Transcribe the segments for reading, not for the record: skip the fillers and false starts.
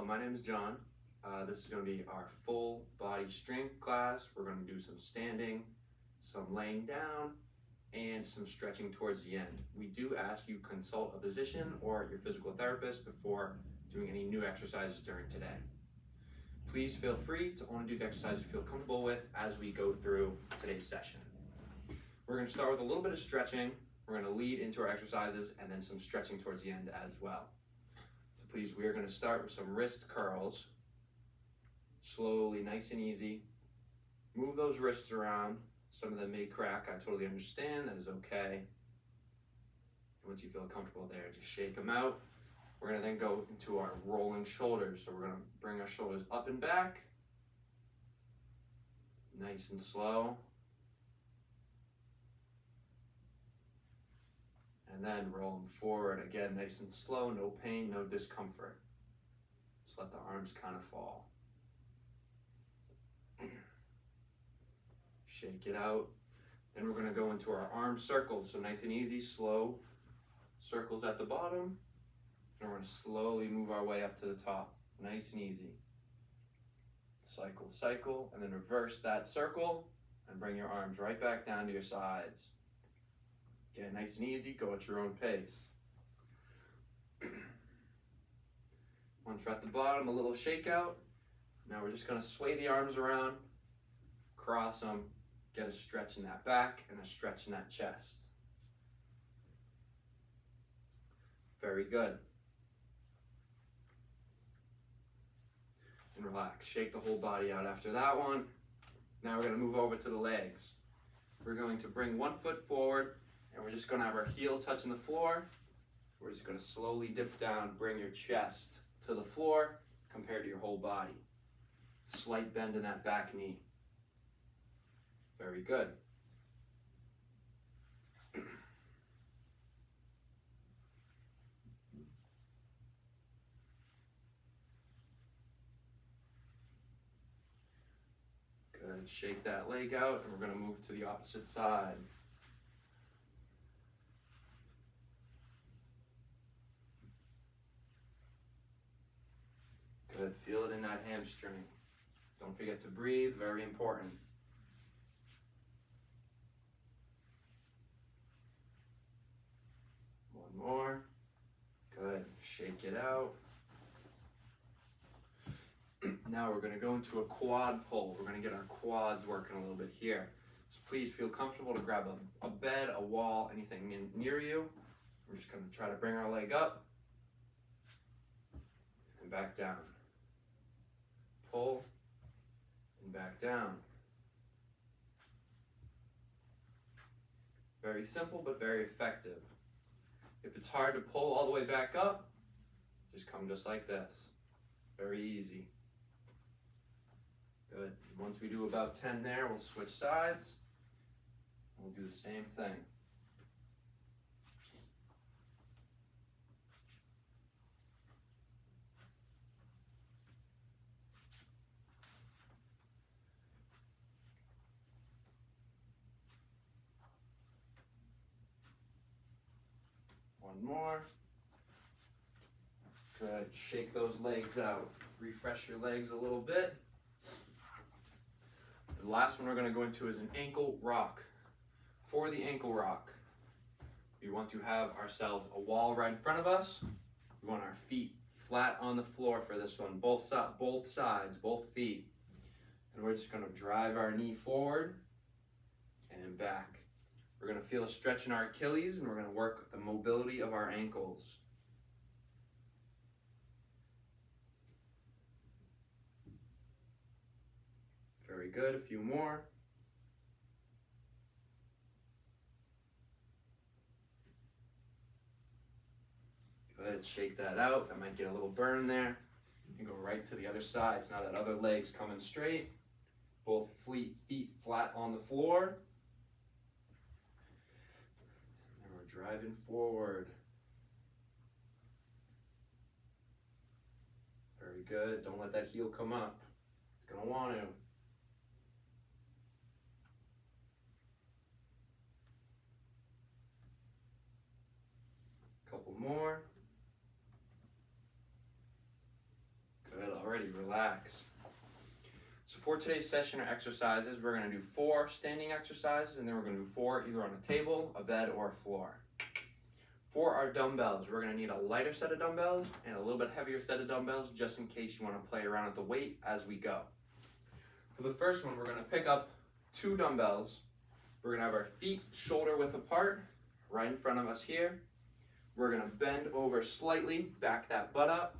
my name is John. This is going to be our full body strength class. We're going to do some standing, some laying down, and some stretching towards the end. We do ask you consult a physician or your physical therapist before doing any new exercises during today. Please feel free to only do the exercises you feel comfortable with as we go through today's session. We're going to start with a little bit of stretching. We're going to lead into our exercises and then some stretching towards the end as well. So please, we are going to start with some wrist curls. Slowly, nice and easy. Move those wrists around. Some of them may crack. I totally understand. That is okay. Once you feel comfortable there, just shake them out. We're going to then go into our rolling shoulders. So we're going to bring our shoulders up and back. Nice and slow. And then roll them forward. Again, nice and slow, no pain, no discomfort. Just let the arms kind of fall. Shake it out. Then we're going to go into our arm circles. So nice and easy, slow circles at the bottom. And we're going to slowly move our way up to the top. Nice and easy. Cycle, cycle, and then reverse that circle and bring your arms right back down to your sides. Again, nice and easy, go at your own pace. Once we're at the bottom, a little shakeout. Now we're just going to sway the arms around, cross them, get a stretch in that back and a stretch in that chest. Very good. And relax, shake the whole body out after that one. Now we're going to move over to the legs. We're going to bring one foot forward and we're just going to have our heel touching the floor. We're just going to slowly dip down, bring your chest to the floor compared to your whole body. Slight bend in that back knee. Very good. Good, shake that leg out and we're going to move to the opposite side. Good, feel it in that hamstring. Don't forget to breathe, very important. One more. Good, shake it out. Now we're going to go into a quad pull. We're going to get our quads working a little bit here. So please feel comfortable to grab a bed, a wall, anything near you. We're just going to try to bring our leg up and back down. Pull and back down. Very simple but very effective. If it's hard to pull all the way back up, just come just like this. Very easy. Good. Once we do about 10 there, we'll switch sides. We'll do the same thing. One more. Good. Shake those legs out. Refresh your legs a little bit. The last one we're going to go into is an ankle rock. For the ankle rock, we want to have ourselves a wall right in front of us. We want our feet flat on the floor for this one, both sides, both feet. And we're just going to drive our knee forward and then back. We're going to feel a stretch in our Achilles and we're going to work the mobility of our ankles. Very good, a few more. Go ahead, shake that out. That might get a little burn there. You can go right to the other side. So now that other leg's coming straight. Both feet flat on the floor. And we're driving forward. Very good. Don't let that heel come up. It's going to want to. Couple more. Good. Alrighty, relax. So for today's session or exercises, we're going to do 4 standing exercises, and then we're going to do 4 either on a table, a bed, or a floor. For our dumbbells, we're going to need a lighter set of dumbbells and a little bit heavier set of dumbbells just in case you want to play around with the weight as we go. For the first one, we're going to pick up 2 dumbbells. We're going to have our feet shoulder width apart, right in front of us here. We're going to bend over slightly, back that butt up,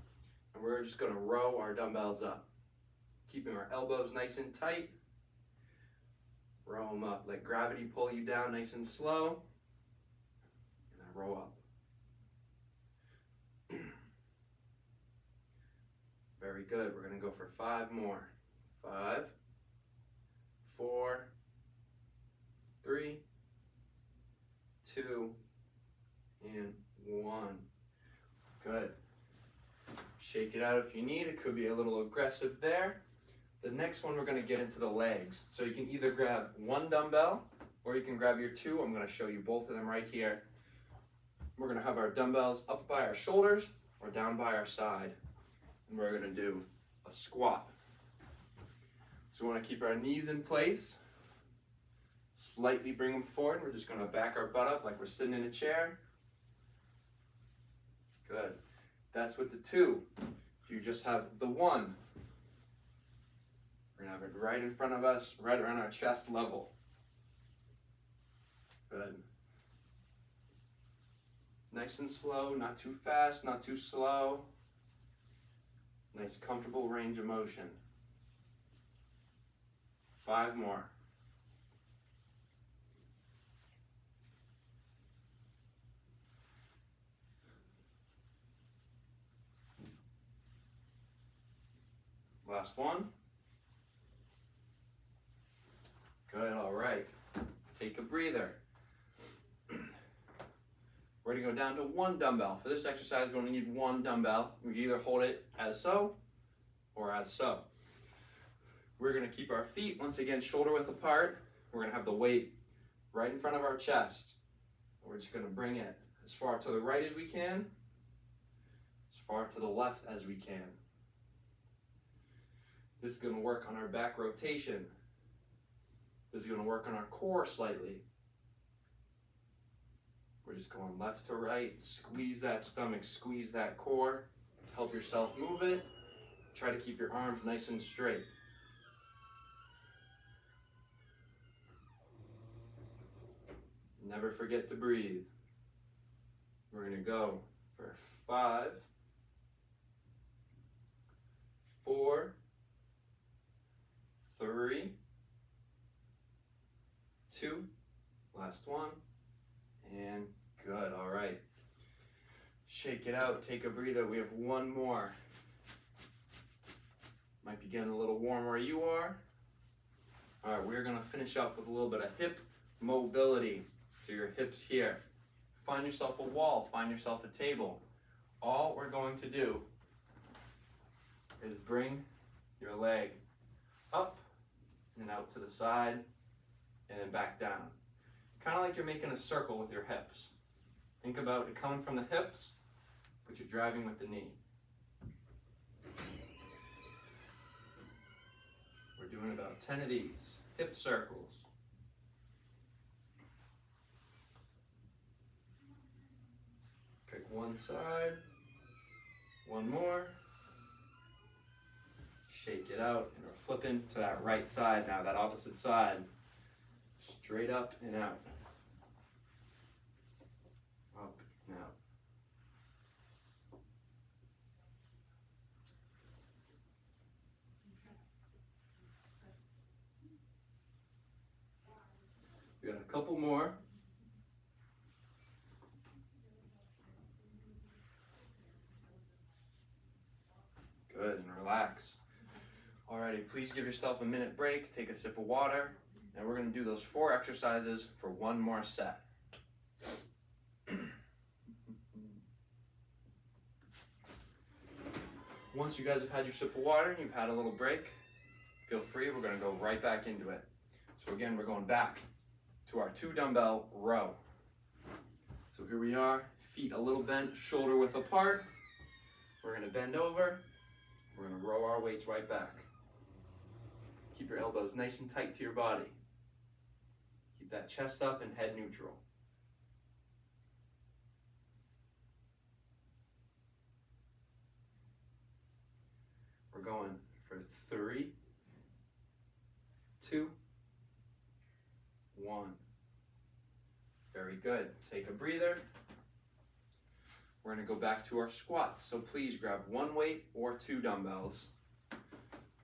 and we're just going to row our dumbbells up. Keeping our elbows nice and tight. Row them up. Let gravity pull you down nice and slow. And then row up. Very good. We're going to go for 5 more. 5, 4, 3, 2, and 1. Good. Shake it out if you need. It could be a little aggressive there. The next one, we're going to get into the legs. So you can either grab 1 dumbbell or you can grab your 2. I'm going to show you both of them right here. We're going to have our dumbbells up by our shoulders or down by our side. And we're going to do a squat. So we want to keep our knees in place. Slightly bring them forward. We're just going to back our butt up like we're sitting in a chair. Good. That's with the 2. If you just have the 1, we're going to have it right in front of us, right around our chest level. Good. Nice and slow, not too fast, not too slow. Nice comfortable range of motion. 5 more. Last one. Good, all right. Take a breather. We're gonna go down to 1 dumbbell. For this exercise, we're gonna need 1 dumbbell. We can either hold it as so or as so. We're gonna keep our feet, once again, shoulder width apart. We're gonna have the weight right in front of our chest. We're just gonna bring it as far to the right as we can, as far to the left as we can. This is gonna work on our back rotation. This is going to work on our core slightly. We're just going left to right. Squeeze that stomach, squeeze that core to help yourself move it. Try to keep your arms nice and straight. Never forget to breathe. We're going to go for 5, 4, 3, 2, last one, and good. All right. Shake it out, take a breather. We have 1 more. Might be getting a little warm where you are. All right, we're gonna finish up with a little bit of hip mobility. So your hips here. Find yourself a wall, find yourself a table. All we're going to do is bring your leg up and out to the side, and then back down. Kind of like you're making a circle with your hips. Think about it coming from the hips, but you're driving with the knee. We're doing about 10 of these hip circles. Pick one side, 1 more. Shake it out, and we're flipping to that right side now, that opposite side. Straight up and out. Up and out. We got a couple more. Good, and relax. Alrighty, please give yourself a minute break, take a sip of water. And we're going to do those 4 exercises for 1 more set. Once you guys have had your sip of water and you've had a little break, feel free, we're going to go right back into it. So again, we're going back to our 2 dumbbell row. So here we are, feet a little bent, shoulder width apart. We're going to bend over. We're gonna row our weights right back. Keep your elbows nice and tight to your body. Keep that chest up and head neutral. We're going for 3, 2, 1. Very good. Take a breather. We're going to go back to our squats. So please grab one weight or 2 dumbbells,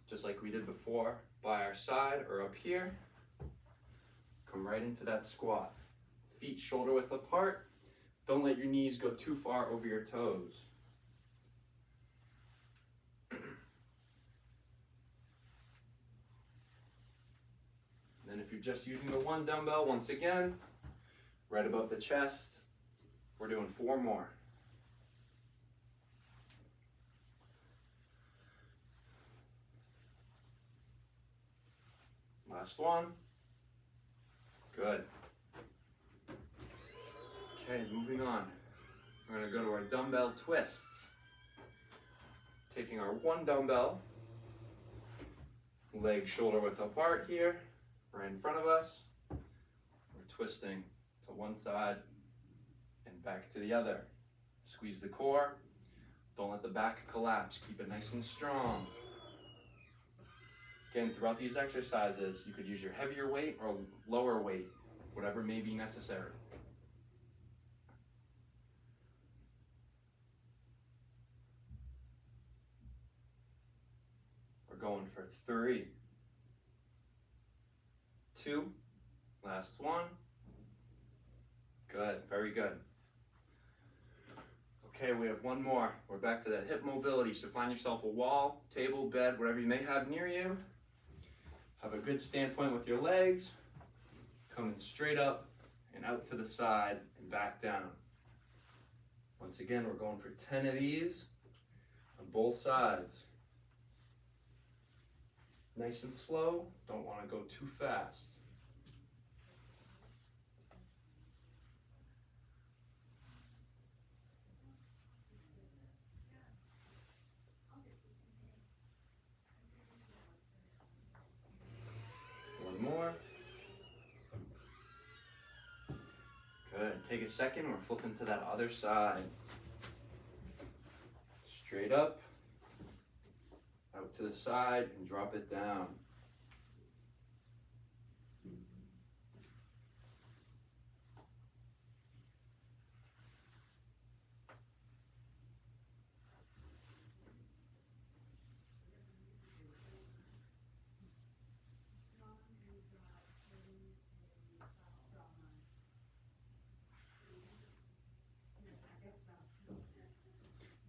just like we did before, by our side or up here. Come right into that squat. Feet shoulder width apart. Don't let your knees go too far over your toes. And if you're just using the 1 dumbbell, once again, right above the chest, we're doing 4 more. Last one. Good. Okay, moving on. We're going to go to our dumbbell twists. Taking our 1 dumbbell, leg shoulder width apart here, right in front of us. We're twisting to one side and back to the other. Squeeze the core. Don't let the back collapse. Keep it nice and strong. Again, throughout these exercises, you could use your heavier weight or lower weight, whatever may be necessary. We're going for 3, 2, last one. Good, very good. Okay, we have 1 more. We're back to that hip mobility. So find yourself a wall, table, bed, whatever you may have near you. Have a good standpoint with your legs. Coming straight up and out to the side and back down. Once again, we're going for 10 of these on both sides. Nice and slow. Don't want to go too fast. More. Good. Take a second. We're flipping to that other side. Straight up, out to the side, and drop it down.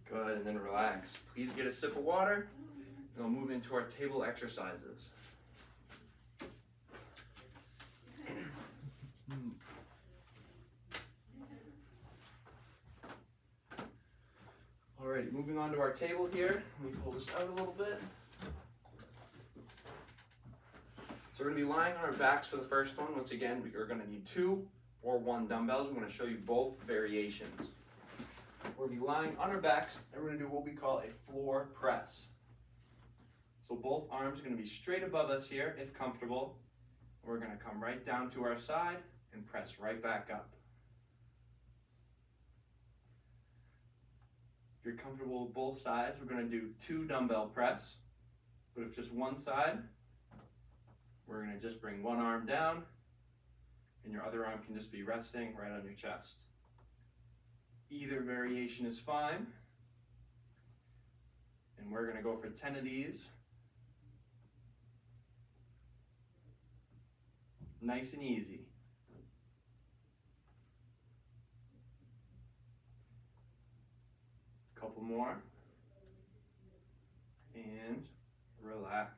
Good, and then relax. Please get a sip of water, and we'll move into our table exercises. Alrighty, moving on to our table here. Let me pull this out a little bit. So we're going to be lying on our backs for the first one. Once again, we're going to need 2 or 1 dumbbells. I'm going to show you both variations. We're going to be lying on our backs, and we're going to do what we call a floor press. So both arms are going to be straight above us here, if comfortable. We're going to come right down to our side and press right back up. If you're comfortable with both sides, we're going to do 2 dumbbell press. But if just one side, we're going to just bring one arm down, and your other arm can just be resting right on your chest. Either variation is fine. And we're going to go for 10 of these. Nice and easy. Couple more. And relax.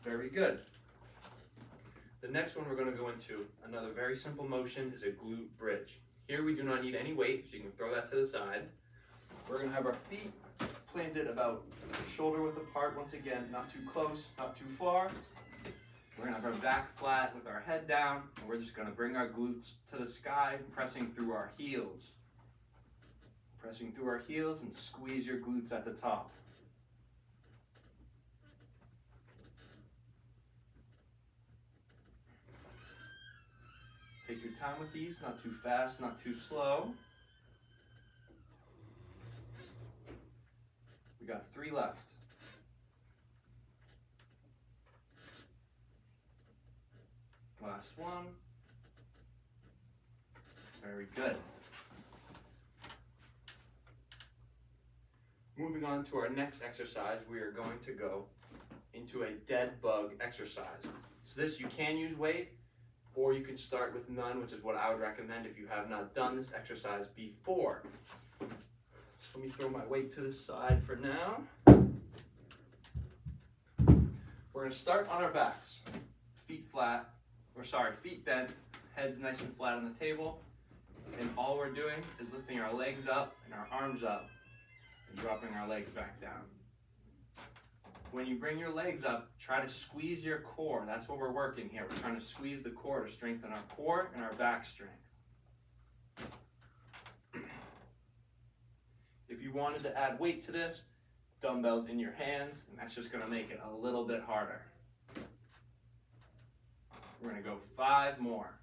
Very good. The next one we're going to go into, another very simple motion, is a glute bridge. Here we do not need any weight, so you can throw that to the side. We're going to have our feet planted about shoulder width apart. Once again, not too close, not too far. We're going to have our back flat with our head down, and we're just going to bring our glutes to the sky, pressing through our heels. Pressing through our heels and squeeze your glutes at the top. Take your time with these, not too fast, not too slow. We got 3 left. Last one. Very good. Moving on to our next exercise, we are going to go into a dead bug exercise. So this, you can use weight, or you can start with none, which is what I would recommend if you have not done this exercise before. So let me throw my weight to the side for now. We're going to start on our backs, feet bent, heads nice and flat on the table. And all we're doing is lifting our legs up and our arms up and dropping our legs back down. When you bring your legs up, try to squeeze your core. That's what we're working here. We're trying to squeeze the core to strengthen our core and our back strength. If you wanted to add weight to this, dumbbells in your hands, and that's just going to make it a little bit harder. We're going to go 5 more.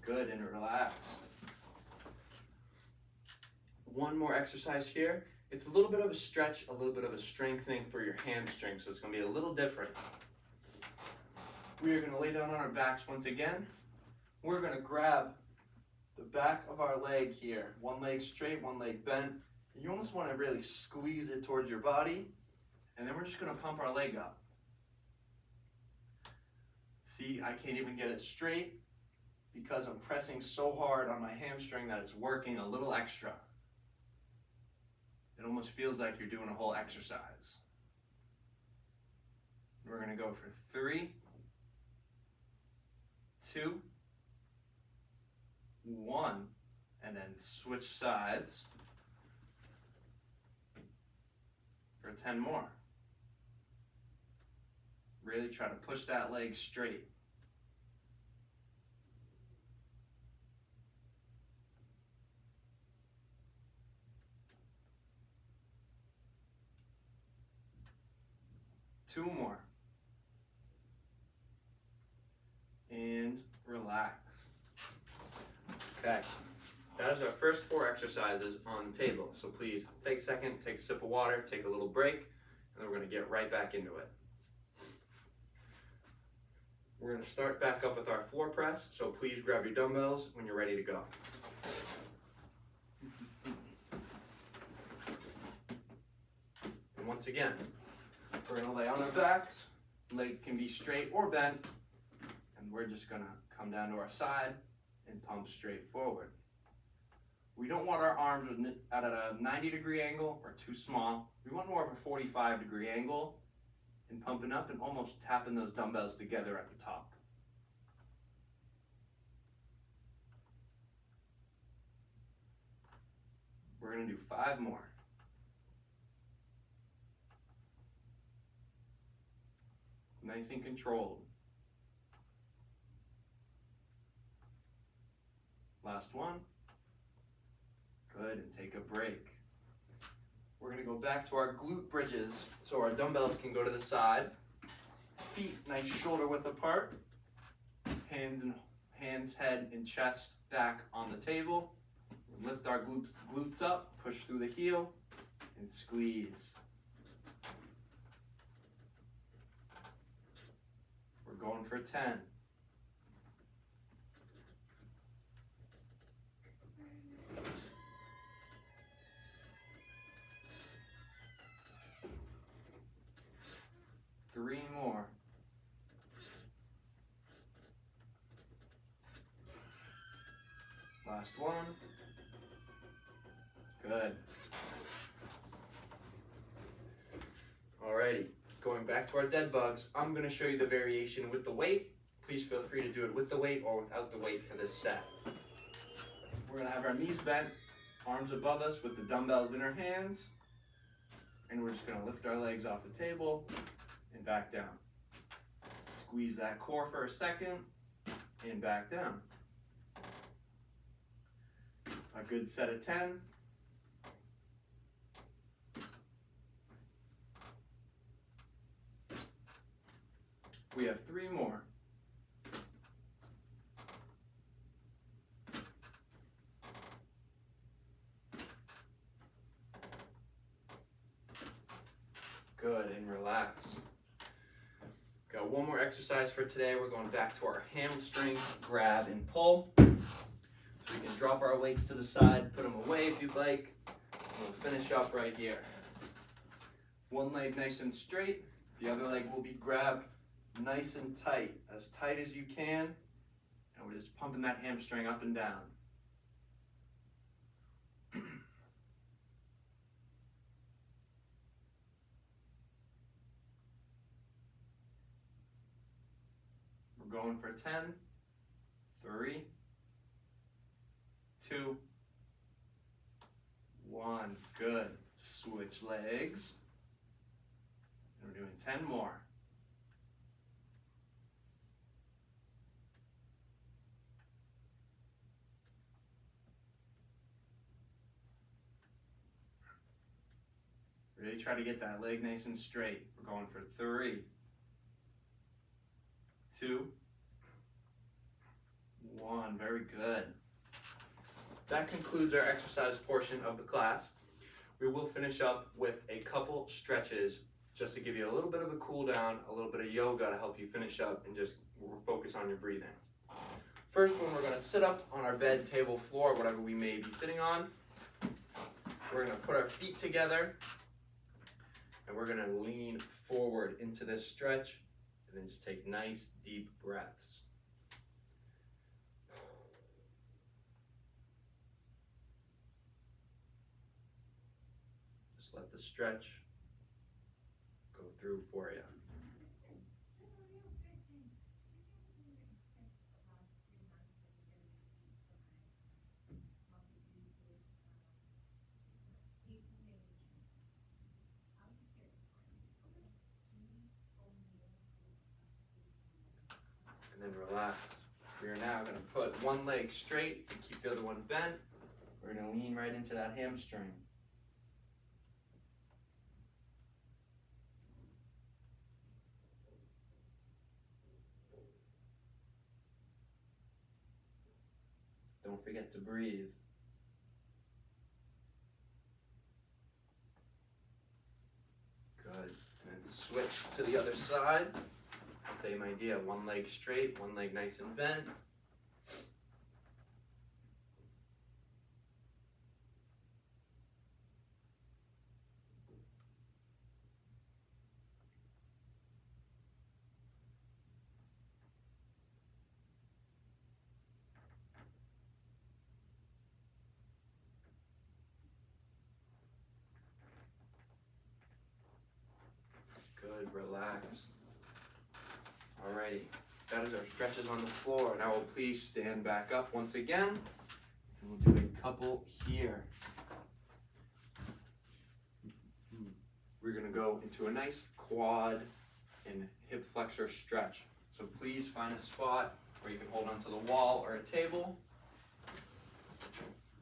Good, and relax. One more exercise here. It's a little bit of a stretch, a little bit of a strengthening for your hamstring, so it's going to be a little different. We are going to lay down on our backs once again. We're going to grab the back of our leg here. One leg straight, one leg bent. You almost want to really squeeze it towards your body, and then we're just going to pump our leg up. See, I can't even get it straight because I'm pressing so hard on my hamstring that it's working a little extra. It almost feels like you're doing a whole exercise. We're going to go for 3, 2, 1, and then switch sides for 10 more. Really try to push that leg straight. Two more. And relax. Okay, that is our first 4 exercises on the table. So please take a second, take a sip of water, take a little break, and then we're going to get right back into it. We're going to start back up with our floor press, so please grab your dumbbells when you're ready to go. And once again, we're going to lay on our backs. Leg can be straight or bent, and we're just going to come down to our side and pump straight forward. We don't want our arms at a 90-degree angle or too small. We want more of a 45-degree angle and pumping up and almost tapping those dumbbells together at the top. We're going to do 5 more. Nice and controlled. Last one. Good, and take a break. We're going to go back to our glute bridges so our dumbbells can go to the side. Feet nice shoulder width apart. Hands, head, and chest back on the table. Lift our glutes up, push through the heel, and squeeze. We're going for 10. Three more. Last one. Good. Alrighty, going back to our dead bugs, I'm going to show you the variation with the weight. Please feel free to do it with the weight or without the weight for this set. We're going to have our knees bent, arms above us with the dumbbells in our hands, and we're just going to lift our legs off the table and back down. Squeeze that core for a second and back down. A good set of 10, We have 3 more. Good, and relax. Got one more exercise for today. We're going back to our hamstring grab and pull. So we can drop our weights to the side, put them away if you'd like. We'll finish up right here. One leg nice and straight. The other leg will be grabbed nice and tight as you can. And we're just pumping that hamstring up and down. We're going for 10, 3, 2, 1. Good. Switch legs. And we're doing 10 more. Really try to get that leg nice and straight. We're going for 3, 2, 1. Very good. That concludes our exercise portion of the class. We will finish up with a couple stretches just to give you a little bit of a cool down, a little bit of yoga to help you finish up and just focus on your breathing. First one, we're going to sit up on our bed, table, floor, whatever we may be sitting on. We're going to put our feet together and we're going to lean forward into this stretch and then just take nice deep breaths. Just let the stretch go through for you. And then relax. We are now going to put one leg straight and keep the other one bent. We're going to lean right into that hamstring. Don't forget to breathe. Good. And then switch to the other side. Same idea. One leg straight, one leg nice and bent. Good, relax. Alrighty, that is our stretches on the floor. Now we'll please stand back up once again, and we'll do a couple here. We're gonna go into a nice quad and hip flexor stretch. So please find a spot where you can hold onto the wall or a table.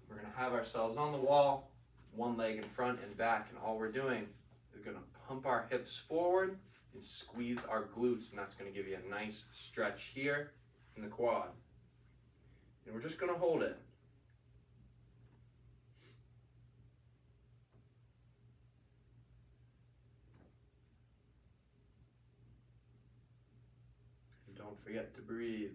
We're gonna have ourselves on the wall, one leg in front and back, and all we're doing is gonna pump our hips forward and squeeze our glutes, and that's going to give you a nice stretch here in the quad. And we're just going to hold it. And don't forget to breathe.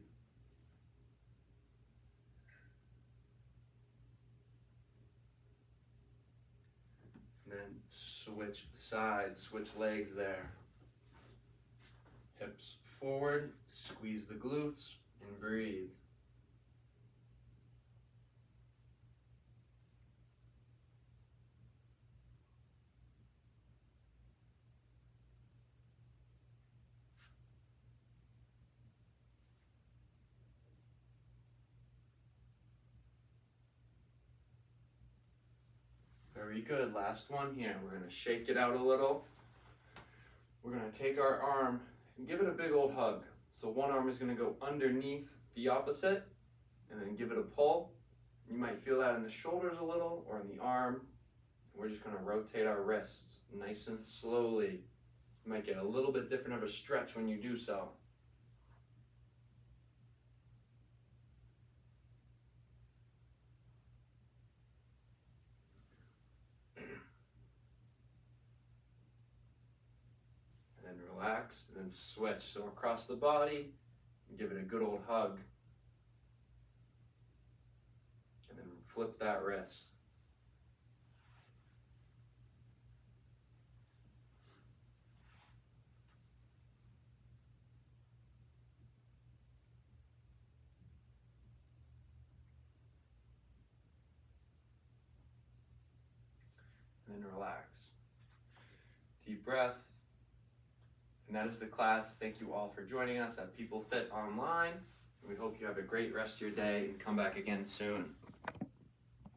And then switch sides, switch legs there. Hips forward, squeeze the glutes, and breathe. Very good. Last one here. We're going to shake it out a little. We're going to take our arm and give it a big old hug. So one arm is going to go underneath the opposite and then give it a pull. You might feel that in the shoulders a little or in the arm. We're just going to rotate our wrists nice and slowly. You might get a little bit different of a stretch when you do so. relax, and then switch. So across the body, give it a good old hug. And then flip that wrist. And then relax. Deep breath. And that is the class. Thank you all for joining us at People Fit Online. We hope you have a great rest of your day and come back again soon.